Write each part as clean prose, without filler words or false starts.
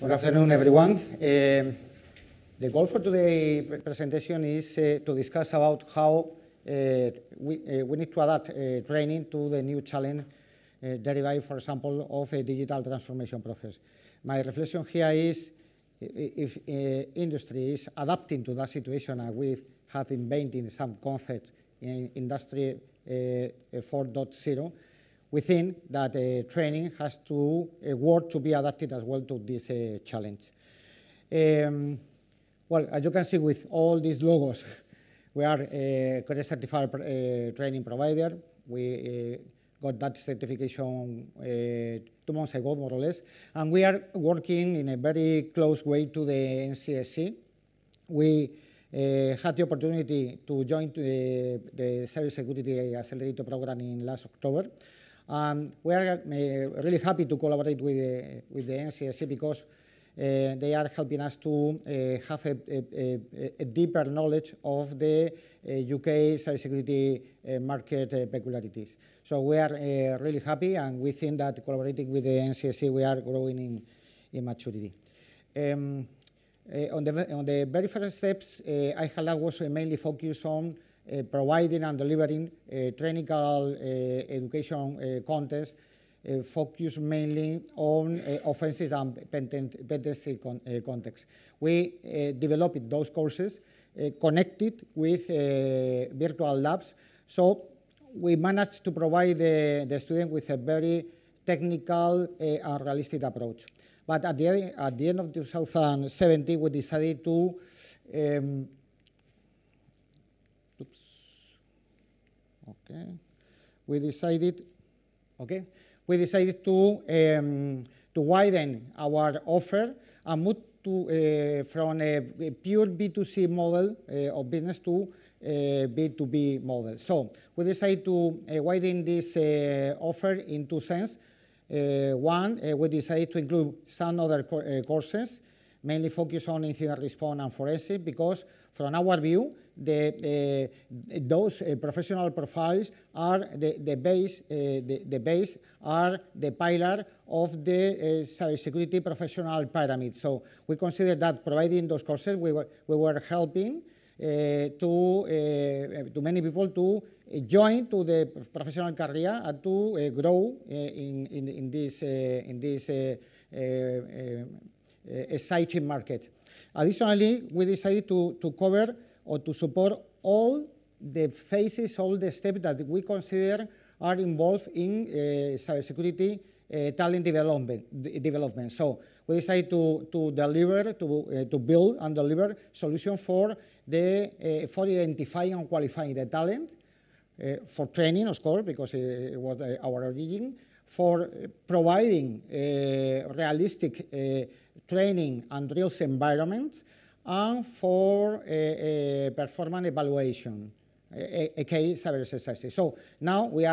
Good afternoon, everyone. The goal for today's presentation is to discuss about how we need to adapt training to the new challenge derived, for example, of a digital transformation process. My reflection here is if industry is adapting to that situation, and we have invented some concepts in Industry 4.0, we think that training has to work to be adapted as well to this challenge. Well, as you can see with all these logos, we are a CREST certified training provider. We got that certification 2 months ago, more or less, and we are working in a very close way to the NCSC. We had the opportunity to join the Cybersecurity Accelerator program in last October. We are really happy to collaborate with the NCSC because they are helping us to have a deeper knowledge of the UK cybersecurity market peculiarities. So we are really happy, and we think that collaborating with the NCSC, we are growing in maturity. On the very first steps, iHackLabs was mainly focused on providing and delivering technical education content focused mainly on offensive and pen-testing context. We developed those courses connected with virtual labs, so we managed to provide the student with a very technical and realistic approach. But at the end of 2017, we decided to we decided to widen our offer and move from a pure B2C model of business to B2B model. So we decided to widen this offer in two senses. One, we decided to include some other courses, mainly focused on incident response and forensic, because from our view, those professional profiles are the base, are the pillar of the cybersecurity professional pyramid. So we consider that providing those courses, we were helping to many people to join to the professional career and to grow in this exciting market. Additionally, we decided to cover or to support all the phases, all the steps that we consider are involved in cybersecurity talent development. So we decided to deliver, to build and deliver solutions for identifying and qualifying the talent, for training, of course, because it was our origin, for providing realistic training and drills environments, and for performance evaluation, aka cybersecurity. So now we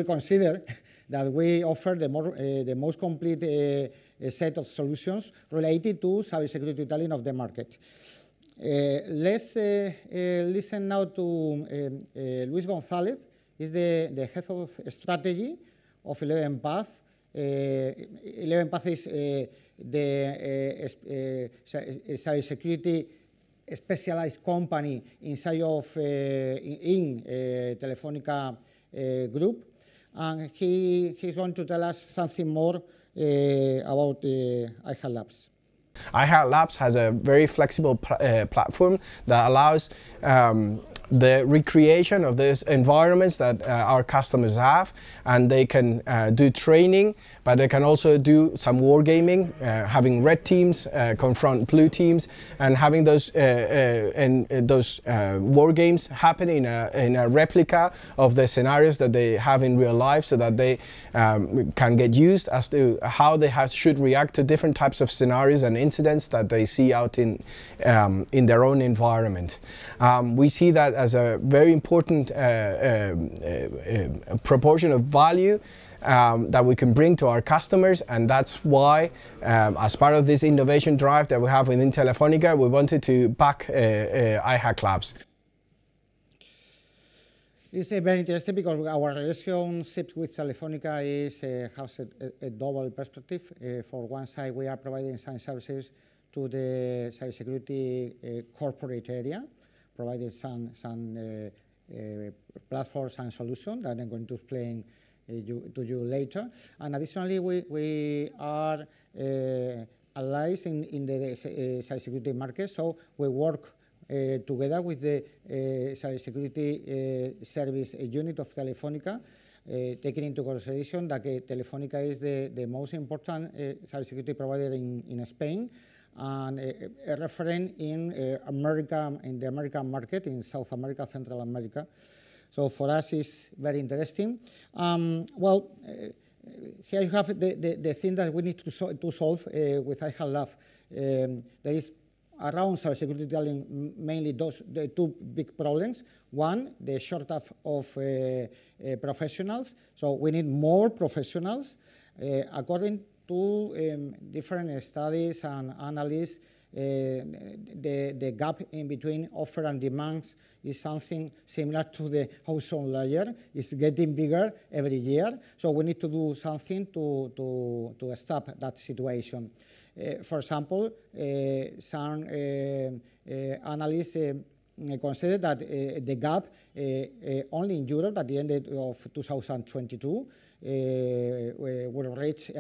consider that we offer the most complete set of solutions related to cybersecurity talent of the market. Let's listen now to Luis González. He's the head of strategy of 11 Path. 11 Path is the cybersecurity specialized company inside of Telefónica Group, and he's going to tell us something more about iHackLabs. iHackLabs has a very flexible platform that allows the recreation of these environments that our customers have, and they can do training, but they can also do some wargaming, having red teams confront blue teams, and having those war games happen in a replica of the scenarios that they have in real life, so that they can get used as to how they should react to different types of scenarios and incidents that they see out in their own environment. We see that as a very important proportion of value that we can bring to our customers, and that's why, as part of this innovation drive that we have within Telefónica, we wanted to back iHackLabs. It's very interesting because our relationship with Telefonica has a double perspective. For one side, we are providing some services to the cybersecurity corporate area, providing some platforms and solutions that I'm going to explain to you later. And additionally, we are allies in the cybersecurity market, so we work together with the cybersecurity service unit of Telefonica, taking into consideration that Telefonica is the most important cybersecurity provider in Spain, and a referent in America, in the American market, in South America, Central America. So for us, it's very interesting. Well, here you have the thing that we need to solve with iHackLabs. There is around cybersecurity talent mainly the two big problems. One, the shortage of professionals. So we need more professionals. According to different studies and analysis, the gap in between offer and demands is something similar to the ozone layer. It's getting bigger every year. So we need to do something to stop that situation. For example, some analysts consider that the gap only in Europe at the end of 2022 will reach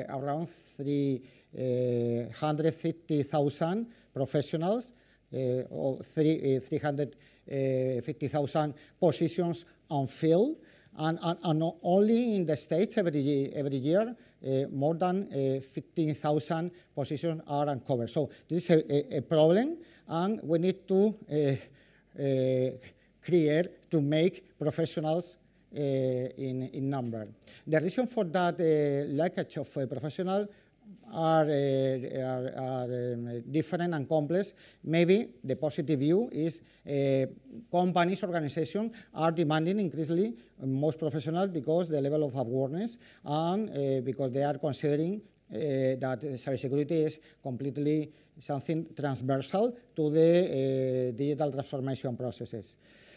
around 350,000 professionals or 350,000 positions unfilled. And only in the States every year, more than 15,000 positions are uncovered. So this is a problem, and we need to make professionals in number. The reason for that lackage of professionals are different and complex. Maybe the positive view is companies, organizations are demanding increasingly most professionals because the level of awareness and because they are considering that cybersecurity is completely something transversal to the digital transformation processes.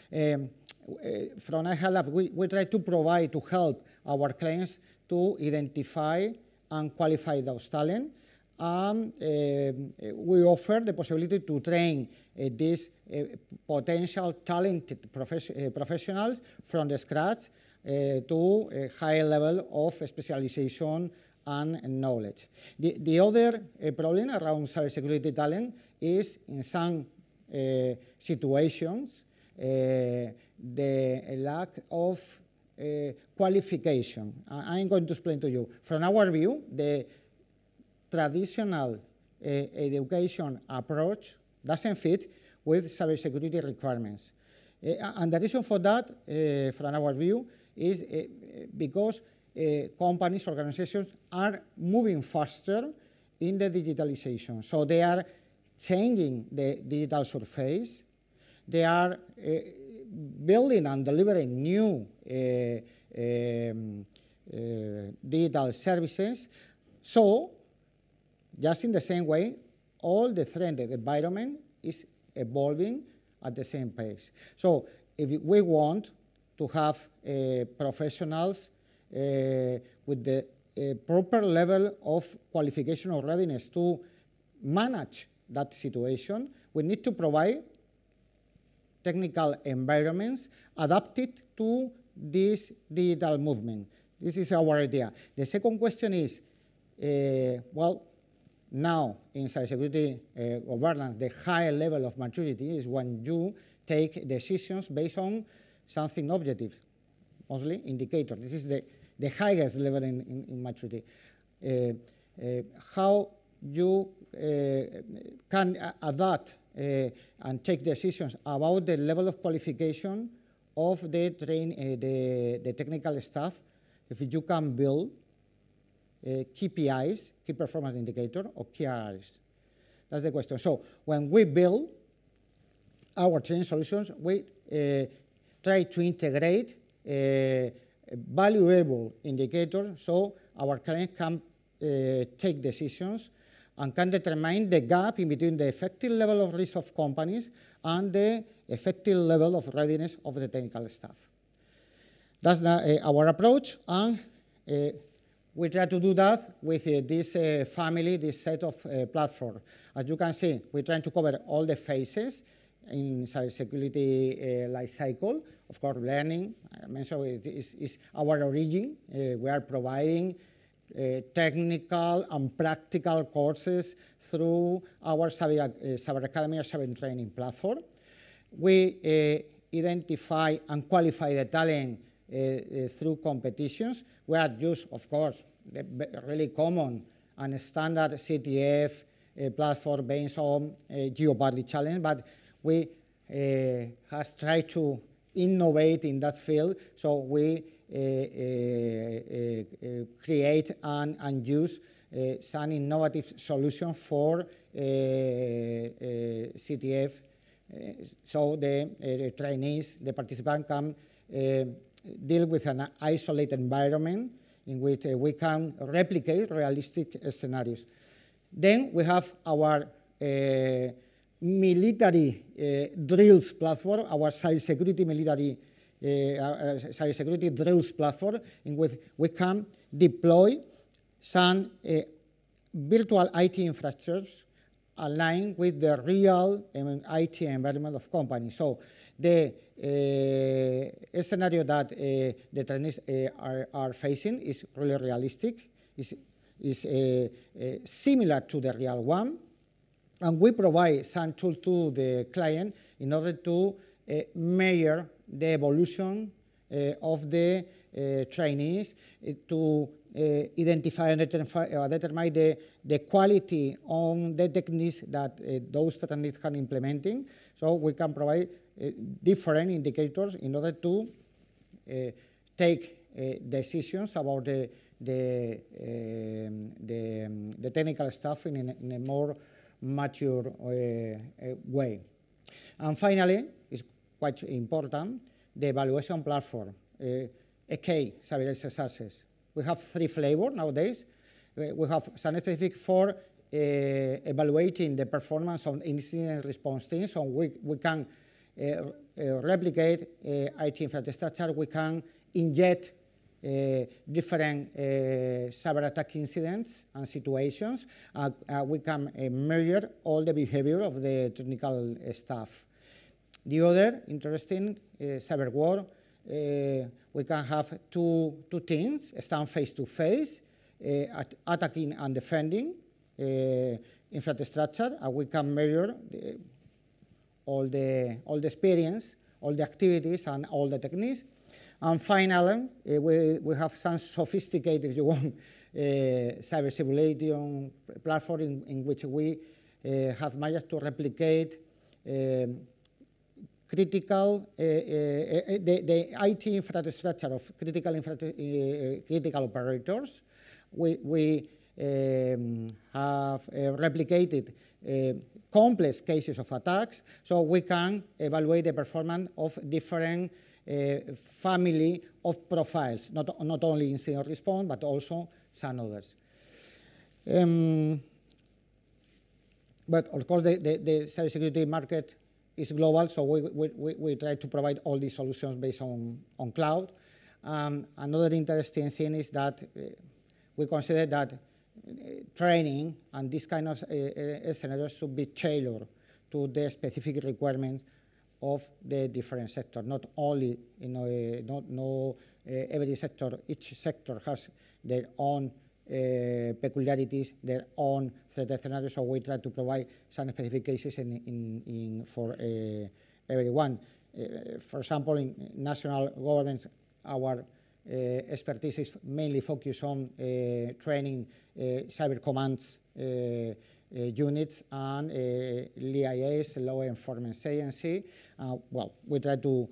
From iHackLabs, we try to provide, to help our clients to identify and qualify those talent. We offer the possibility to train these potential talented professionals from the scratch to a high level of specialization and knowledge. The other problem around cybersecurity talent is, in some situations, the lack of qualification. I'm going to explain to you. From our view, the traditional education approach doesn't fit with cybersecurity requirements. And the reason for that, from our view, is because companies, organizations are moving faster in the digitalization. So they are changing the digital surface. They are building and delivering new digital services. So, just in the same way, all the threatened environment is evolving at the same pace. So, if we want to have professionals with the proper level of qualification or readiness to manage that situation, we need to provide technical environments adapted to this digital movement. This is our idea. The second question is, well, now in cybersecurity governance, the higher level of maturity is when you take decisions based on something objective, mostly indicator. This is the highest level in maturity. How you can adapt and take decisions about the level of qualification of the technical staff, if you can build KPIs, key performance indicator, or KRIs. That's the question. So when we build our training solutions, we try to integrate valuable indicators so our clients can take decisions and can determine the gap in between the effective level of risk of companies and the effective level of readiness of the technical staff. That's our approach, and we try to do that with this family, this set of platforms. As you can see, we're trying to cover all the phases in cybersecurity life cycle. Of course, learning, I mentioned, is our origin. We are providing technical and practical courses through our Cyber Academy or Cyber Training platform. We identify and qualify the talent through competitions. We are used, of course, the really common and standard CTF platform based on Jeopardy challenge, but we have tried to innovate in that field, so we create and use some innovative solution for CTF, so the trainees, the participant can deal with an isolated environment in which we can replicate realistic scenarios. Then we have our military drills platform, our cybersecurity military cybersecurity drills platform, in which we can deploy some virtual IT infrastructures aligned with the real IT environment of companies. So the scenario that the trainees are facing is really realistic, is similar to the real one, and we provide some tools to the client in order to measure the evolution of the trainees, to identify and determine the quality on the techniques that those trainees can implementing. So we can provide different indicators in order to take decisions about the technical stuff in a more mature way. And finally, it's quite important, the evaluation platform, EK, Cyber Success. We have 3 flavors nowadays. We have some specific for evaluating the performance of incident response teams, so we can replicate IT infrastructure, we can inject different cyber attack incidents and situations. We can measure all the behavior of the technical staff. The other interesting cyber war, we can have two teams stand face to face, attacking and defending infrastructure, and we can measure all the experience, all the activities, and all the techniques. And finally, we have some sophisticated, if you want, cyber simulation platform in which we have managed to replicate critical, the IT infrastructure of critical operators. We have replicated complex cases of attacks, so we can evaluate the performance of different family of profiles, not only incident response, but also some others. But of course, the cybersecurity market is global, so we try to provide all these solutions based on cloud. Another interesting thing is that we consider that training and this kind of scenarios should be tailored to the specific requirements of the different sectors. Not only, every sector, each sector has their own peculiarities, their own threat scenarios, so we try to provide some specific cases for everyone. For example, in national governments, our expertise is mainly focused on training cyber commands units and LIAs, law enforcement agency. Well, we try to,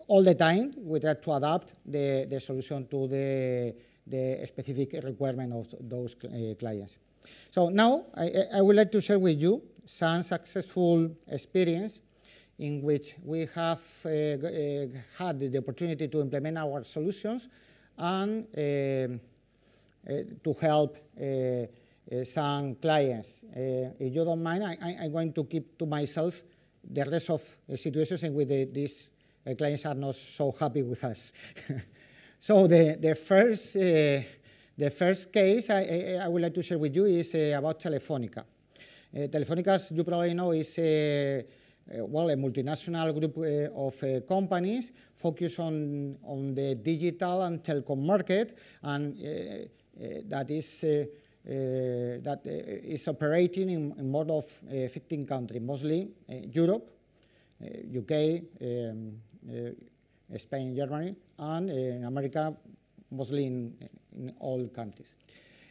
all the time, we try to adapt the solution to the specific requirement of those clients. So now I would like to share with you some successful experience in which we have had the opportunity to implement our solutions and to help some clients. If you don't mind, I'm going to keep to myself the rest of the situations in which these clients are not so happy with us. So the first case I would like to share with you is about Telefónica. Telefónica, as you probably know, is a multinational group of companies focused on the digital and telecom market, and that is operating in more of 15 countries, mostly Europe, UK, Spain, Germany, and in America, mostly in all countries.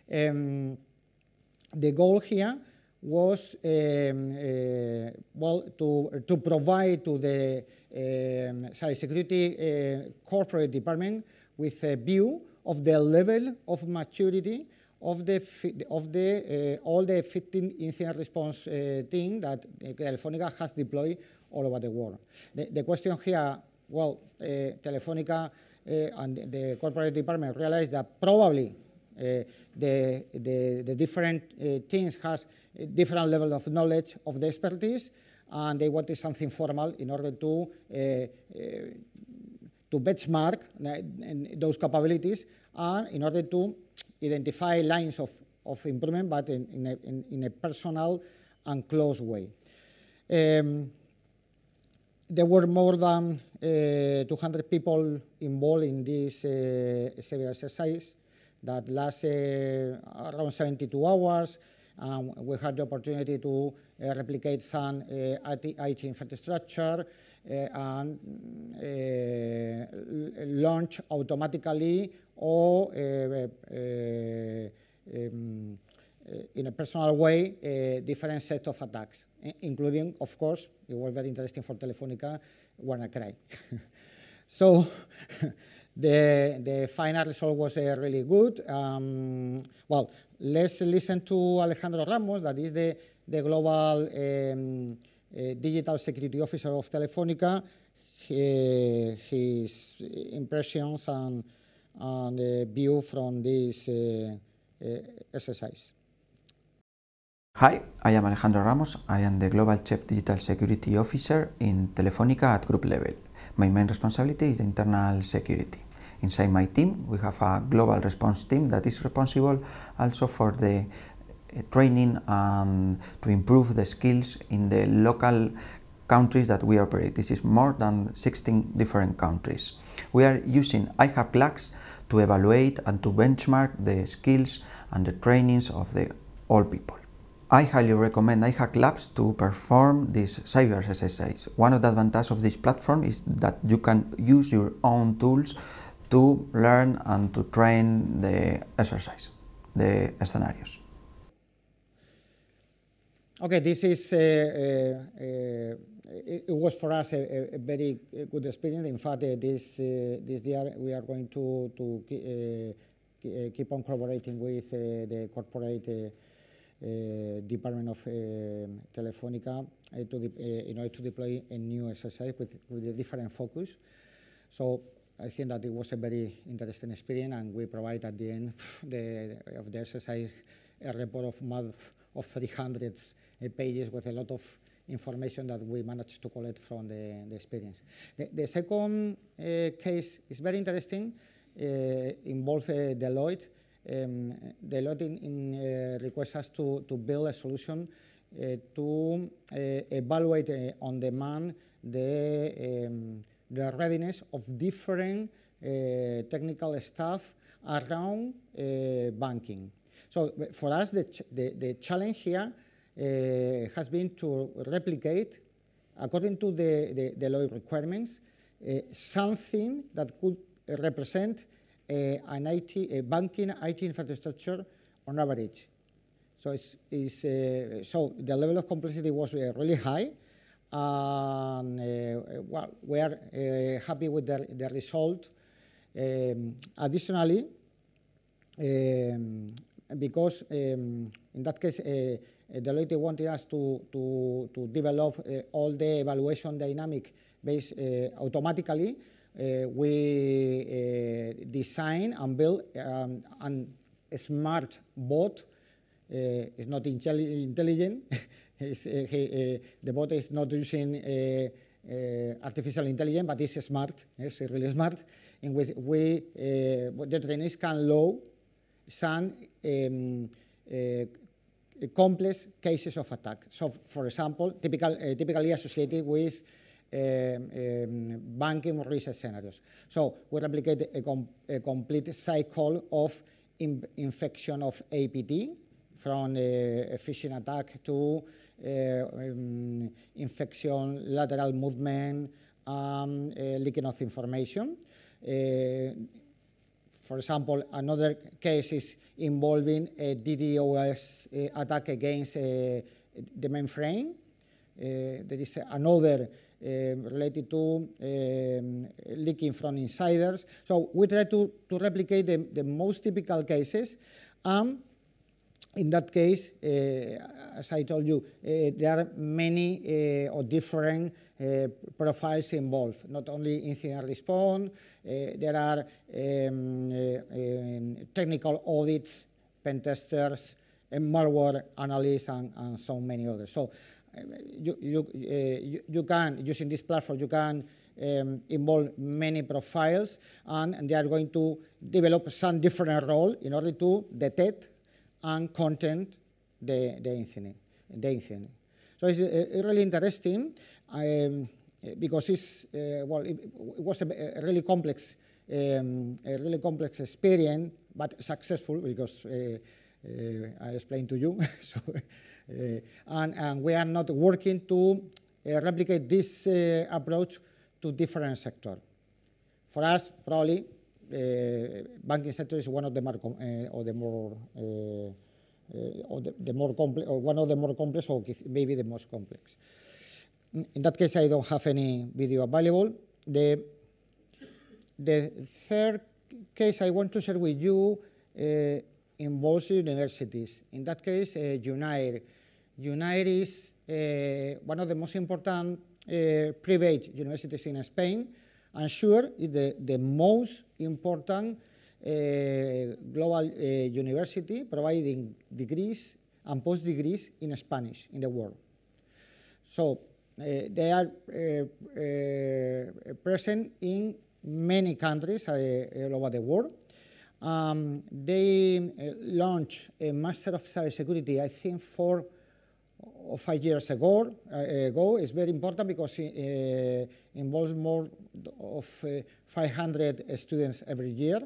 The goal here was to provide to the cybersecurity corporate department with a view of the level of maturity of all the 15 incident response team that Telefónica has deployed all over the world. The question here, Telefónica and the corporate department realized that probably the different teams has a different level of knowledge of the expertise, and they wanted something formal in order to benchmark those capabilities and in order to identify lines of improvement, but in a personal and close way. There were more than 200 people involved in this severe exercise that lasted around 72 hours. We had the opportunity to replicate some IT infrastructure and launch automatically or in a personal way different set of attacks, including, of course, it was very interesting for Telefónica, WannaCry. So the final result was really good. Let's listen to Alejandro Ramos, that is the global digital security officer of Telefónica, his impressions and view from this exercise. Hi, I am Alejandro Ramos. I am the Global Chief Digital Security Officer in Telefónica at group level. My main responsibility is internal security. Inside my team, we have a global response team that is responsible also for the training and to improve the skills in the local countries that we operate. This is more than 16 different countries. We are using iHackLabs to evaluate and to benchmark the skills and the trainings of all people. I highly recommend iHackLabs to perform this cyber exercise. One of the advantages of this platform is that you can use your own tools to learn and to train the exercise, the scenarios. Okay, this is it was for us a very good experience. In fact, this year we are going to keep on collaborating with the corporate department of Telefónica in order to deploy a new exercise with a different focus. So I think that it was a very interesting experience, and we provide at the end of the exercise a report of 300 pages with a lot of information that we managed to collect from the experience. The second case is very interesting, involves Deloitte. Deloitte requests us to build a solution to evaluate on demand the readiness of different technical staff around banking. So for us, the challenge here has been to replicate, according to the Deloitte requirements, something that could represent a banking IT infrastructure on average. So so the level of complexity was really high, and we are happy with the result. Additionally, because in that case, Deloitte wanted us to develop all the evaluation dynamic based automatically. We design and build a smart bot. It's not intelligent. The bot is not using artificial intelligence, but it's smart, it's really smart, in which the trainees can load some complex cases of attack. So, for example, typically associated with banking risk scenarios. So we replicate a complete cycle of infection of APT, from a phishing attack to infection, lateral movement, leaking of information. For example, another case is involving a DDoS attack against the mainframe. There is another related to leaking from insiders. So we try to replicate the most typical cases. In that case, as I told you, there are many or different profiles involved, not only incident response, there are technical audits, pen testers, malware analysts, and so many others. So you can, using this platform, you can involve many profiles, and they are going to develop some different role in order to detect and content the incident. So it's really interesting because it's well, it was a really complex experience, but successful because I explained to you. So, and we are not working to replicate this approach to different sectors. For us, probably. Banking sector is one of the more complex, or one of the more complex, or maybe the most complex. In that case, I don't have any video available. The third case I want to share with you involves universities. In that case, UNAIR. UNAIR is one of the most important private universities in Spain. And sure, it's the most important global university providing degrees and post-degrees in Spanish in the world. So they are present in many countries all over the world. They launched a Master of Cybersecurity, I think 4 or 5 years ago. It's very important because it involves more of 500 students every year.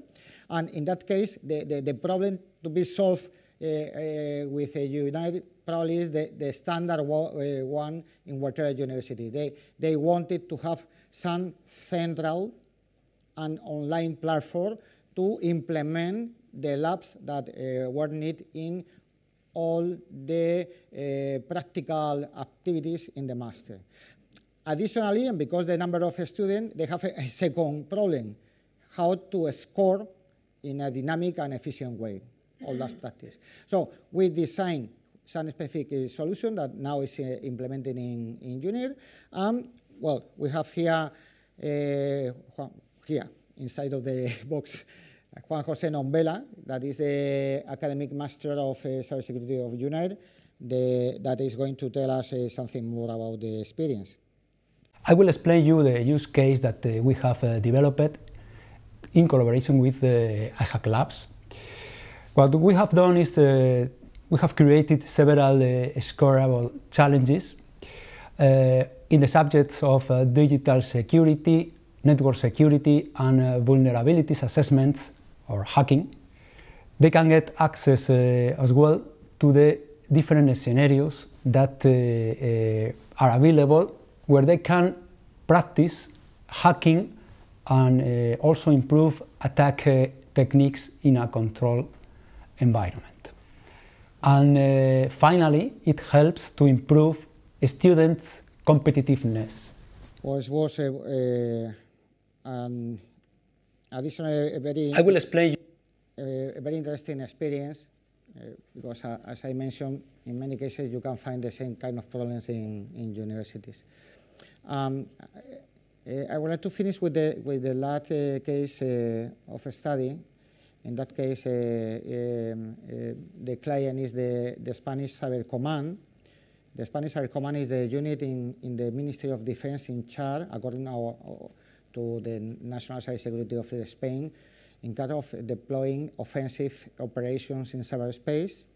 And in that case, the problem to be solved with a United probably is the standard one in whatever university. They wanted to have some central and online platform to implement the labs that were needed in all the practical activities in the master. Additionally, and because the number of students, they have a second problem, how to score in a dynamic and efficient way, all that practice. So we designed some specific solution that now is implemented in UNIR. Well, we have here, inside of the box, Juan José Nombela, that is the academic master of cybersecurity of UNIR, that is going to tell us something more about the experience. I will explain you the use case that we have developed in collaboration with iHackLabs. What we have done is we have created several scoreable challenges in the subjects of digital security, network security, and vulnerabilities assessments or hacking. They can get access as well to the different scenarios that are available, where they can practice hacking and also improve attack techniques in a controlled environment. And finally, it helps to improve students' competitiveness. Well, it was additionally I will explain you. A very interesting experience because, as I mentioned, in many cases you can find the same kind of problems in universities. I would like to finish with the last case of a study. In that case, the client is the Spanish Cyber Command. The Spanish Cyber Command is the unit in the Ministry of Defense in charge, according to the National Cybersecurity of Spain, in charge of deploying offensive operations in cyberspace.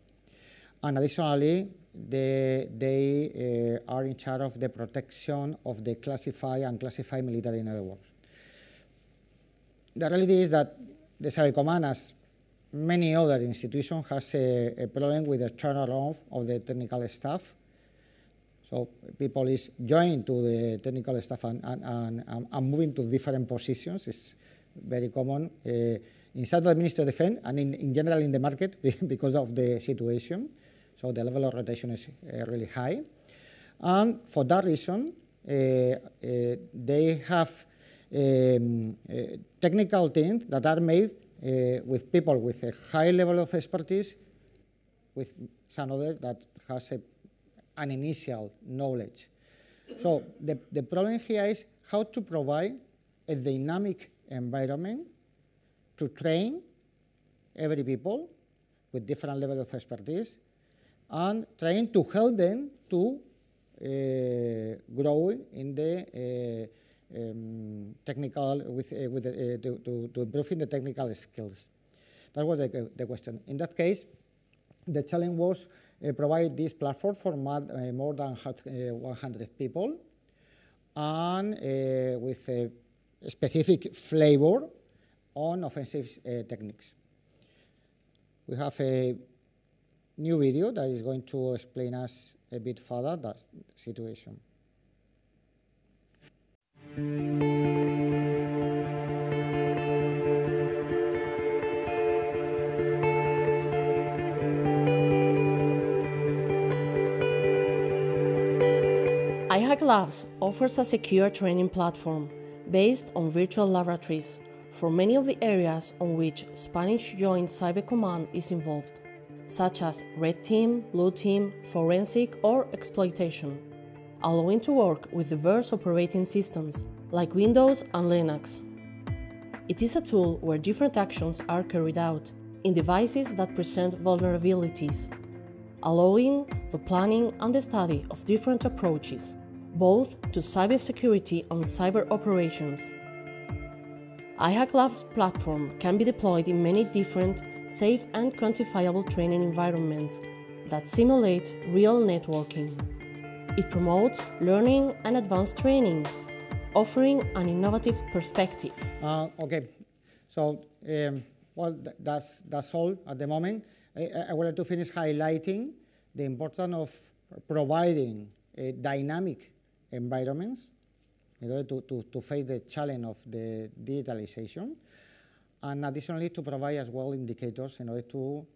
And additionally, they are in charge of the protection of the classified and classified military networks. The reality is that the Cyber Command, as many other institutions, has a problem with the turnaround of the technical staff. So people is joining to the technical staff and moving to different positions. It's very common inside the Ministry of Defense and in general in the market because of the situation. So the level of rotation is really high. And for that reason, they have technical teams that are made with people with a high level of expertise, with some other that has an initial knowledge. So the problem here is how to provide a dynamic environment to train every people with different levels of expertise and trying to help them to grow in the technical, to improve in the technical skills. That was the question. In that case, the challenge was provide this platform for more than 100 people and with a specific flavor on offensive techniques. We have a new video that is going to explain us a bit further that situation. iHackLabs offers a secure training platform based on virtual laboratories for many of the areas on which Spanish Joint Cyber Command is involved, such as red team, blue team, forensic, or exploitation, allowing to work with diverse operating systems like Windows and Linux. It is a tool where different actions are carried out in devices that present vulnerabilities, allowing the planning and the study of different approaches, both to cybersecurity and cyber operations. iHackLabs platform can be deployed in many different, safe and quantifiable training environments that simulate real networking. It promotes learning and advanced training, offering an innovative perspective. Okay, so well, that's all at the moment. I wanted to finish highlighting the importance of providing dynamic environments in order to face the challenge of the digitalization, and additionally to provide as well indicators in order to,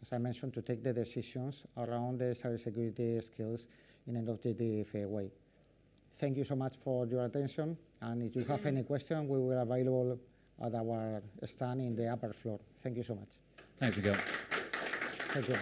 as I mentioned, to take the decisions around the cybersecurity skills in an objective way. Thank you so much for your attention, and if you have any question, we will be available at our stand in the upper floor. Thank you so much. Thanks, Miguel. Thank you.